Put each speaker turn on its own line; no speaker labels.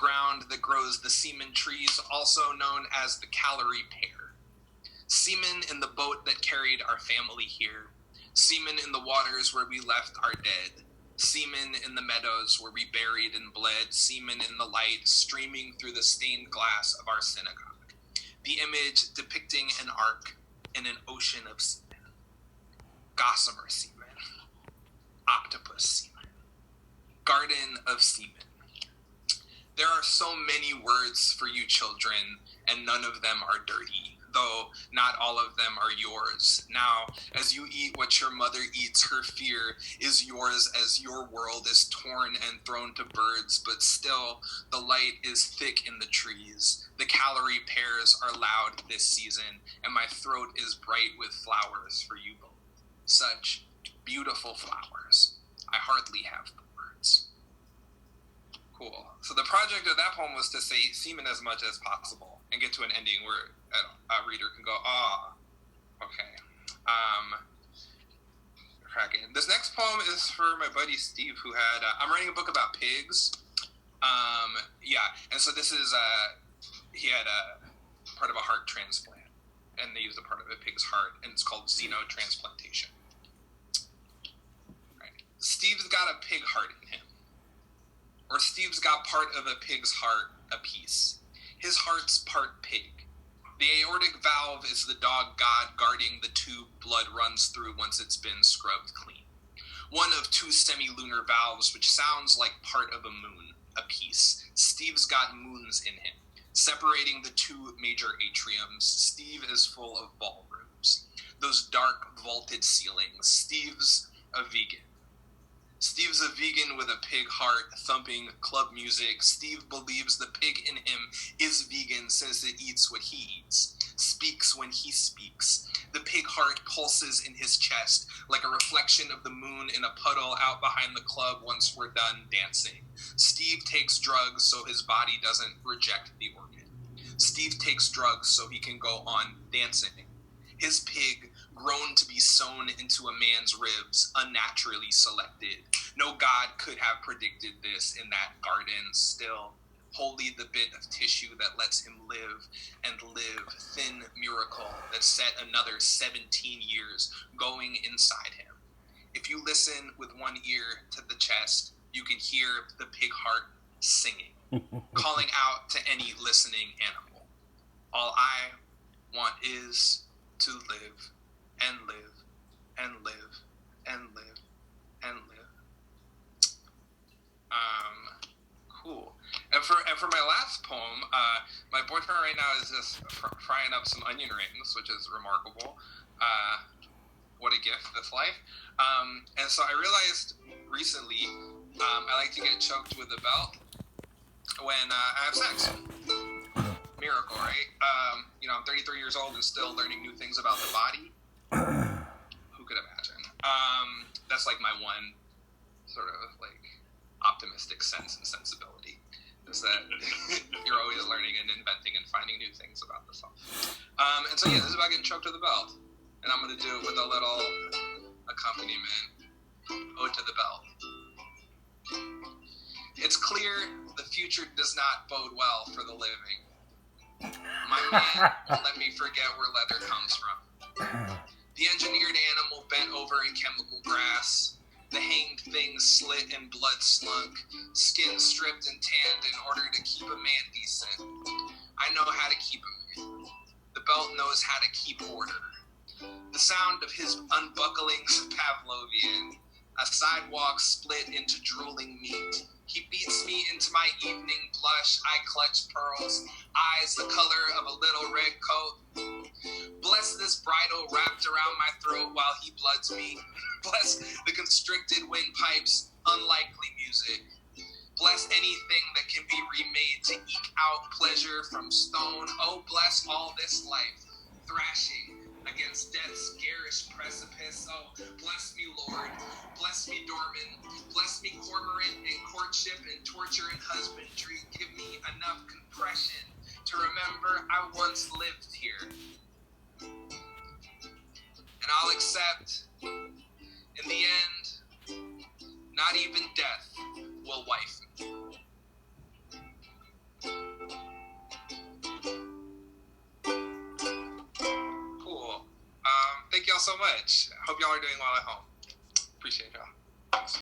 ground that grows the semen trees, also known as the calorie pear. Semen in the boat that carried our family here. Semen in the waters where we left our dead. Semen in the meadows where we buried and bled. Semen in the light streaming through the stained glass of our synagogue. The image depicting an ark in an ocean of semen. Gossamer semen. Octopus semen. Garden of semen. There are so many words for you children, and none of them are dirty, though not all of them are yours. Now, as you eat what your mother eats, her fear is yours as your world is torn and thrown to birds, but still the light is thick in the trees. The calorie pears are loud this season, and my throat is bright with flowers for you both. Such beautiful flowers. I hardly have the words. Cool. So the project of that poem was to say semen as much as possible and get to an ending where a reader can go, okay. Cracking. This next poem is for my buddy Steve, who had, I'm writing a book about pigs. And so this is, he had a part of a heart transplant, and they used a part of a pig's heart, and it's called xenotransplantation. Right. Steve's got a pig heart in him. Or Steve's got part of a pig's heart apiece. His heart's part pig. The aortic valve is the dog god guarding the tube blood runs through once it's been scrubbed clean. One of two semi-lunar valves, which sounds like part of a moon apiece. Steve's got moons in him. Separating the two major atriums, Steve is full of ballrooms. Those dark, vaulted ceilings. Steve's a vegan. Steve's a vegan with a pig heart, thumping club music. Steve believes the pig in him is vegan since it eats what he eats, speaks when he speaks. The pig heart pulses in his chest like a reflection of the moon in a puddle out behind the club once we're done dancing. Steve takes drugs so his body doesn't reject the organ. Steve takes drugs so he can go on dancing. His pig, grown to be sewn into a man's ribs, unnaturally selected. No god could have predicted this in that garden. Still, wholly the bit of tissue that lets him live and live, thin miracle that set another 17 years going inside him. If you listen with one ear to the chest, you can hear the pig heart singing, calling out to any listening animal. All I want is to live and live and live and live and live. Cool. And for my last poem, my boyfriend right now is just frying up some onion rings, which is remarkable. What a gift, this life. And so I realized recently I like to get choked with a belt when I have sex. Miracle, right? I'm 33 years old and still learning new things about the body. Who could imagine? That's like my one sort of like optimistic sense and sensibility, is that you're always learning and inventing and finding new things about the self. And so this is about getting choked with a belt, and I'm going to do it with a little accompaniment. Ode to the belt. It's clear the future does not bode well for the living. My man won't let me forget where leather comes from. The engineered animal bent over in chemical grass. The hanged thing slit and blood slunk. Skin stripped and tanned in order to keep a man decent. I know how to keep a man. The belt knows how to keep order. The sound of his unbuckling's Pavlovian. A sidewalk split into drooling meat. He beats me into my evening blush. I clutch pearls, eyes the color of a little red coat. Bless this bridle wrapped around my throat while he bloods me. Bless the constricted windpipes, unlikely music. Bless anything that can be remade to eke out pleasure from stone. Oh, bless all this life, thrashing against death's garish precipice. Oh, bless me, Lord. Bless me, Dorman. Bless me, cormorant and courtship and torture and husbandry. Give me enough compression to remember I once lived here. And I'll accept, in the end, not even death will wife me. y'all so much. I hope y'all are doing well at home. Appreciate y'all. Thanks.